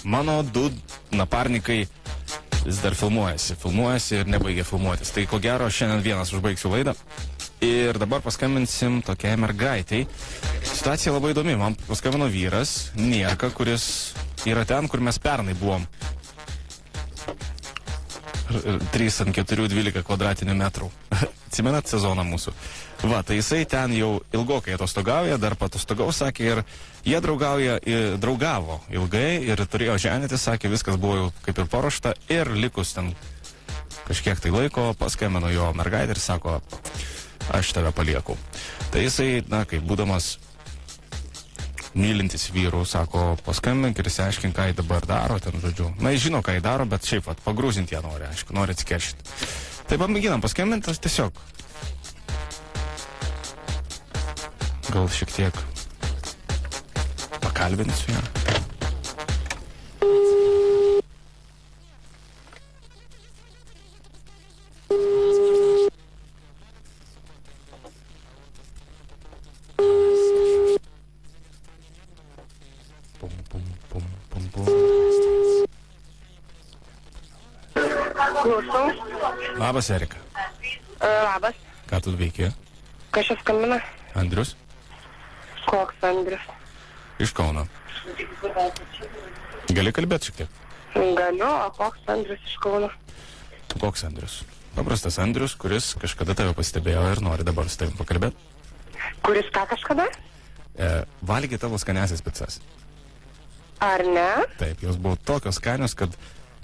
mano du naparnikai vis dar filmuojasi ir nebaigė filmuotis. Tai ko gero, šiandien vienas užbaigsiu laidą. Ir dabar paskambinsim tokiai mergaitai. Situacija labai įdomi. Man paskambino vyras, Nierka, kuris yra ten, kur mes pernai buvom. 3 ant 4, 12 kvadratinių metrų. Atsimenat sezoną mūsų? Va, tai jisai ten jau ilgokai atostogauja, dar patostogau, sakė, ir jie draugavo ilgai ir turėjo ženyti, sakė, viskas buvo jau kaip ir paruošta ir likus ten kažkiek tai laiko paskambino jo mergaitė ir sako, aš tave palieku. Tai jisai, na, kaip būdamas mylintis vyrų, sako, paskambink ir išsiaiškink, ką jį dabar daro, ten žodžiu. Na, jis žino, ką jį daro, bet šiaip, pagrūzinti ją nori, aišku, nori atsikeršyti. Tai pamėginam paskambinti, aš tiesiog gal šiek tiek pakalbinsiu ją. Klausau. Labas, Erika. Labas. Ką tu veiki? Kas čia skambina? Andrius? Koks Andrius? Iš Kauno. Gali kalbėti šiek tiek? Galiu, o koks Andrius iš Kauno? Koks Andrius? Paprastas Andrius, kuris kažkada tave pastebėjo ir nori dabar su tavim pakalbėti. Kuris ką kažkada? Valgė tavo skaniasias picas. Ar ne? Taip, jos buvo tokios skanios, kad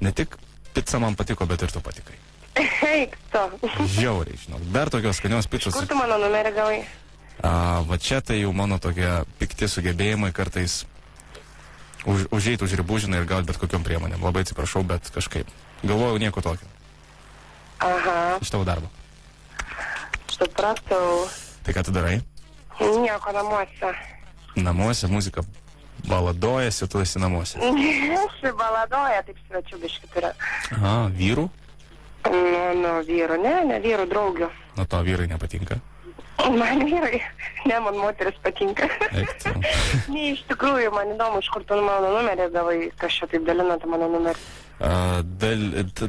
ne tik pica man patiko, bet ir tu patikai. Eik tu. Žiauriai, žinok. Dar tokios skanios picos. Kur tu mano numerį gavai? Va čia tai jau mano tokie pikti sugebėjimai kartais užeiti už ribų, žinai, ir gauti bet kokiom priemonėm. Labai atsiprašau, bet kažkaip. Galvojau nieko tokio. Aha. Iš tavo darbo. Supratau. Tai ką tu darai? Nieko namuose. Namuose muzika baladojasi, tu esi namuose. Baladoja, taip svečių biškį turi. Aha, vyrų? Nu, vyrų, ne vyrų, draugių. Nuo to vyrai nepatinka? Man vyrai, ne, man moteris patinka. Eik tu. Ne, iš tikrųjų, man įdomu, iš kur tu mano numerį gavai, kas čia taip dalinate mano numerį.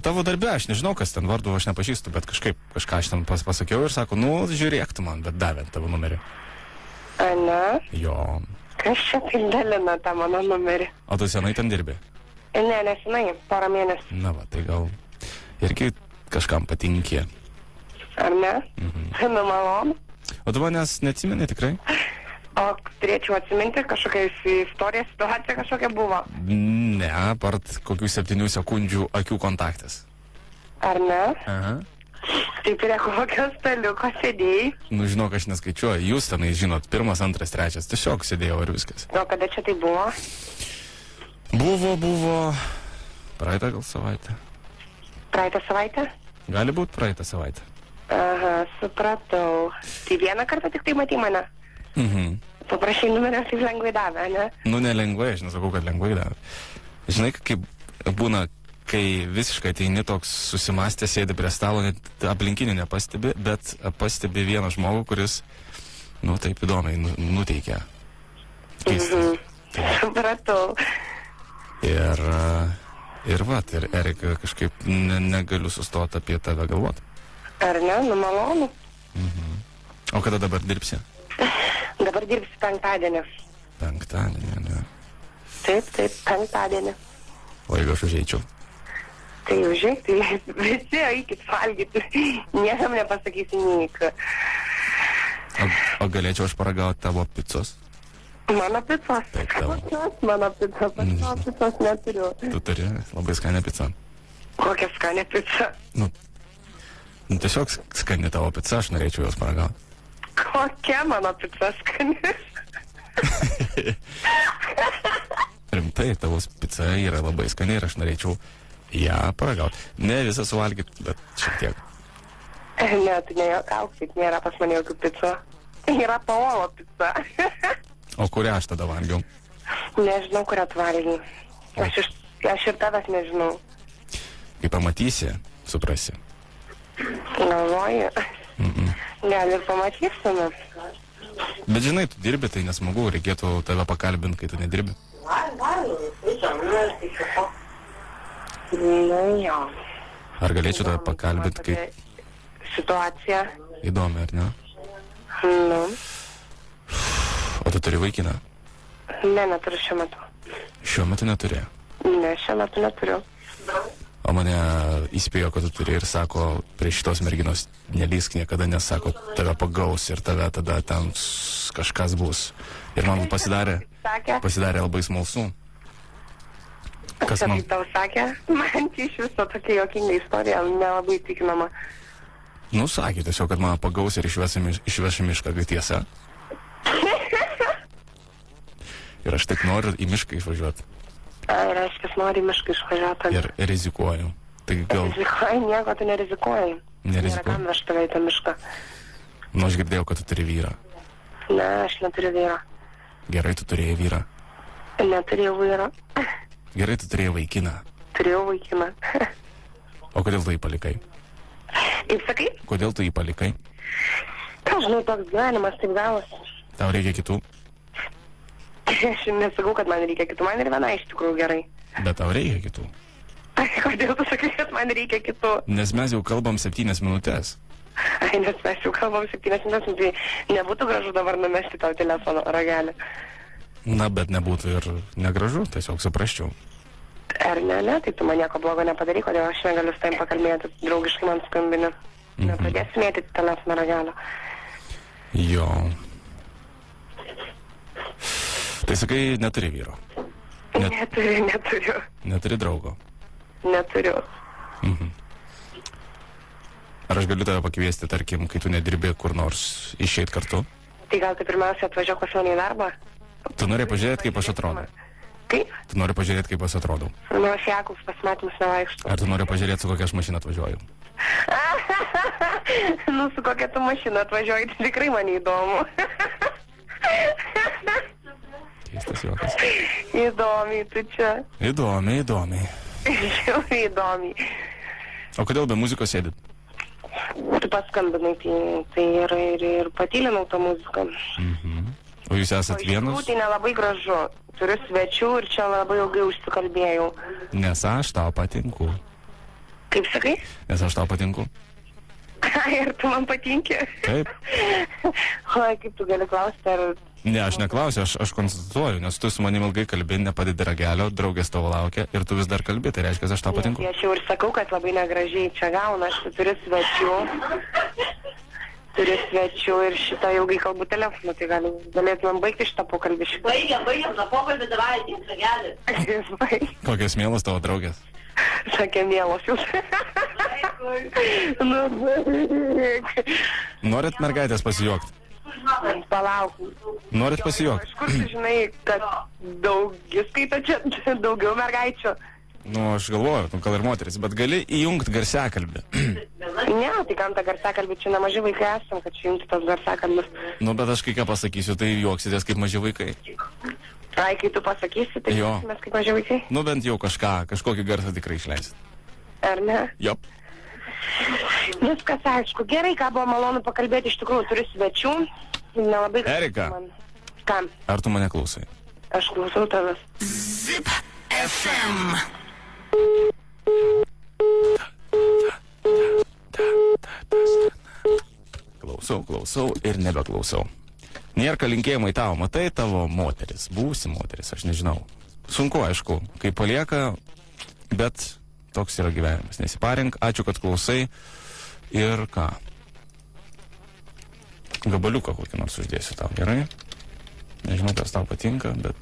Tavo darbė, aš nežinau, kas ten vardu, aš nepažįstu, bet kažką aš ten pasakiau ir sako, nu, žiūrėk tu man, bet davė tavo numerį. A, ne? Jo. Kas čia taip dalina tą mano numerį? O tu senai ten dirbi? Ne, nesenai, porą mėnesių. Na va, tai gal irgi kažkam patinkė. Ar ne? Nu, malonu. O tu manęs neatsimeni tikrai? O turėčiau atsiminti, kažkokia istorija, situacija kažkokia buvo. Ne, apart kokių 7 sekundžių akių kontaktas. Ar ne? Aha. Tai prie kokio staliuko sėdėjai? Nu, žinok, aš neskaičiuoju. Jūs tenai žinot, 1, 2, 3. Tiesiog sėdėjau ir viskas. O kada čia tai buvo? Buvo. Praeitą gal savaitę. Praeitą savaitę? Gali būti praeitą savaitę. Aha, supratau. Tai vieną kartą tik tai matei mane? Paprašai numerio, taip lengvai davė, ne? Nu, nelengvai, aš nesakau, kad lengvai davė. Žinai, kaip būna, kai visiškai ateini toks susimastęs, sėdi prie stalo, net aplinkinių nepastebi, bet pastebi vieną žmogų, kuris, nu, taip įdomiai nuteikia. Keistai. Supratau. Ir Erika, kažkaip negaliu sustoti apie tave galvoti. Ar ne? Nu, malonu. O kada dabar dirbsi? Dabar dirbsi penktadienį. Penktadienį, ne? Taip, penktadienį. O jeigu aš užeičiau? Tai užeik, tai visi eikit valgyti. Niekam nepasakysi neik. O galėčiau aš paragauti tavo picos? Mano picos? Taip, tavo. Mano picos, aš picos neturiu. Tu turi labai skanę pizzą. Kokia skanė pizza? Nu, tiesiog skani tavo pica, aš norėčiau jos paragauti. Kokia mano pizza skani? Rimtai, tavo pica yra labai skani ir aš norėčiau ją paragauti. Ne visą suvalgyti, bet šiek tiek. Ne, tu nejuokauk, tik nėra pas mane jokių pizza. Yra Paolo pizza. O kurią aš tada valgiau? Nežinau, kurią tu valgiai. Aš ir tavęs nežinau. Kai pamatysi, suprasi. Galvoju. Gal ir pamatysime. Bet žinai, tu dirbi, tai nesmagu, reikėtų tave pakalbinti, kai tu nedirbi. Nu, jo. Ar galėčiau tave pakalbinti, kaip Situacija. įdomi, ar ne? Nu. O tu turi vaikiną? Ne, neturiu šiuo metu. Šiuo metu neturi. Ne, šiuo metu neturiu. O mane įspėjo, kad tu turi ir sako, prie šitos merginos nelysk niekada, nes sako, tave pagaus ir tave tada ten kažkas bus. Ir man pasidarė labai smalsu. Kas man? Kaip tau sakė? Man iš viso tokia jokinga istorija, nelabai tikinama. Nu, sakė tiesiog, kad mane pagaus ir išveš į mišką, tai tiesa. Ir aš tik noriu į mišką išvažiuoti. Reiškia, nori į mišką išvažiuoti. Ir rizikuoju. Tai gal... Rizikuoji, nieko tu nerizikuoji. Nerizikuoju. Nėra kam vežti tave į tą mišką. Nu, aš girdėjau, kad tu turi vyrą. Ne, aš neturiu vyro. Gerai, tu turėjai vyrą. Neturėjau vyro. Gerai, tu turėjai vaikiną. Turėjau vaikiną. O kodėl tu jį palikai? Kaip sakai? Kodėl tu jį palikai? Ką žinai, toks gyvenimas taip gavosi. Tau reikia kitų? Aš nesakau, kad man reikia kitų. Man ir viena iš tikrųjų gerai. Bet tau reikia kitų. Kodėl tu sakai, kad man reikia kitų? Nes mes jau kalbam 7 minutės. Nes mes jau kalbam 7 minutės, tai nebūtų gražu dabar numesti tau telefono ragelį. Na, bet nebūtų ir negražu, tiesiog suprasčiau. Ar ne, tai tu man nieko blogo nepadarai, kodėl aš negaliu su tavim pakalbėti, draugiškai man skambini. Nepradėsi mėtyti telefono ragelio. Jo. Tai sakai, neturi vyro. Neturiu. Neturi draugo. Neturiu. Ar aš galiu tave pakviesti, tarkim, kai tu nedirbi kur nors išeit kartu? Tai gal tai pirmiausia atvažiuok pas mane į darbą? Tu nori pažiūrėti, kaip aš atrodau? Kaip? Tu nori pažiūrėti, kaip aš atrodau? Nu, aš Jakus pasimatymus nevaikštų. Ar tu nori pažiūrėti, su kokia aš mašina atvažiuoju? Nu, su kokia tu mašina atvažiuoji, tai tikrai man įdomu. Keistas juokas. Įdomiai, tu čia. Įdomiai. Žiauriai įdomiai. O kodėl be muzikos sėdit? Tu paskambinai, tai ir patylinau tą muziką. O jūs esat vienus? Tai nelabai gražu. Turiu svečių ir čia labai ilgai užsikalbėjau. Nes aš tau patinku. Kaip sakai? Nes aš tau patinku. Ir tu man patinki? Taip. Oi, kaip tu gali klausti, ar... Ne, aš neklausiu, aš konstatuoju, nes tu su manim ilgai kalbi, nepadedi ragelio, draugės tavo laukia ir tu vis dar kalbi, tai reiškia, aš tau patinku. Aš jau ir sakau, kad labai negražiai čia gauna, aš turiu svečių. Turiu svečių ir šitą ilgai kalbu telefonu, tai galėtumėm baigti šitą pokalbį. Baigiam tą pokalbį, davai, ragelį. Kokios mielos tavo draugės? Sakė, mielos jūs. Norit mergaitės pasijuokti? Palauk. Norit pasijuokti? Iš kur tu žinai, kad daugiskaita čia daugiau mergaičių? Nu, aš galvoju, gal ir moteris, bet gali įjungti garsiakalbį. Ne, tai kam tą garsiakalbį, čia nemažai vaikai esam, kad čia jungti tas garsiakalbis. Nu, bet aš kai ką pasakysiu, tai juoksitės kaip maži vaikai. Ai, kai tu pasakysi, tai mes kaip maži vaikai? Nu, bent jau kažkokį garsą tikrai išleisit. Ar ne? Jop. Viskas aišku. Gerai, ką buvo malonu pakalbėti, iš tikrųjų turiu svečių. Nelabai... Erika. Kam? Ar tu mane klausai? Aš klausau tavęs. Zip FM. Klausau ir nebeklausau. Nėra linkėjimai tau, matai tavo moteris, būsi moteris, aš nežinau. Sunku, aišku, kai palieka, bet toks yra gyvenimas. Nesiparink, ačiū, kad klausai. Ir ką? Gabaliuką kokį nors uždėsiu tau, gerai? Nežinau, kas tau patinka, bet...